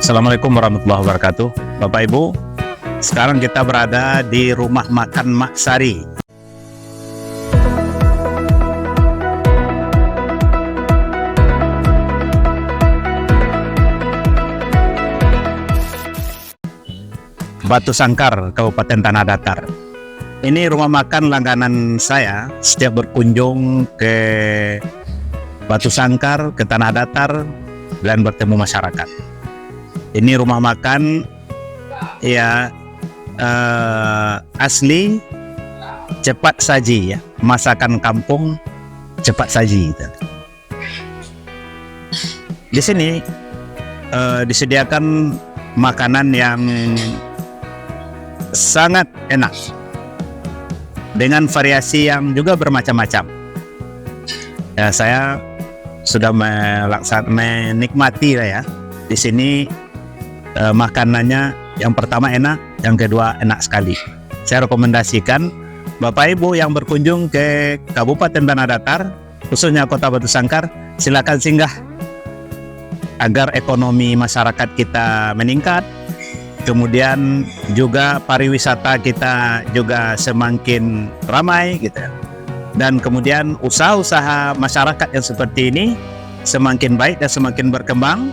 Assalamualaikum warahmatullahi wabarakatuh. Bapak Ibu, sekarang kita berada di rumah makan Mak Sari. Batu Sangkar, Kabupaten Tanah Datar. Ini rumah makan langganan saya setiap berkunjung ke Batu Sangkar, ke Tanah Datar, dan bertemu masyarakat. Ini rumah makan ya asli cepat saji ya, masakan kampung cepat saji gitu. Di sini disediakan makanan yang sangat enak dengan variasi yang juga bermacam-macam. Ya, saya sudah menikmati lah ya. Di sini makanannya yang pertama enak, yang kedua enak sekali. Saya rekomendasikan Bapak Ibu yang berkunjung ke Kabupaten Tanah Datar, khususnya Kota Batu Sangkar, silakan singgah agar ekonomi masyarakat kita meningkat. Kemudian juga pariwisata kita juga semakin ramai gitu. Dan kemudian usaha-usaha masyarakat yang seperti ini semakin baik dan semakin berkembang.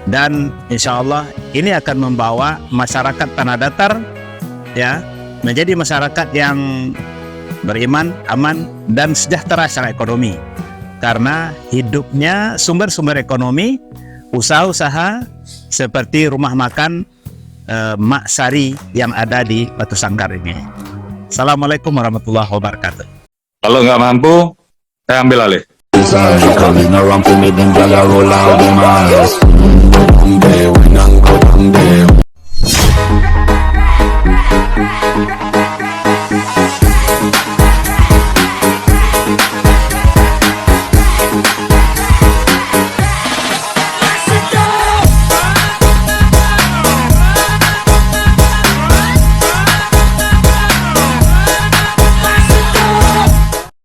Dan insya Allah ini akan membawa masyarakat Tanah Datar ya menjadi masyarakat yang beriman, aman, dan sejahtera secara ekonomi. Karena hidupnya sumber-sumber ekonomi, usaha-usaha seperti rumah makan Mak Sari yang ada di Batu Sangkar ini. Assalamualaikum warahmatullahi wabarakatuh. Kalau nggak mampu, saya ambil alih.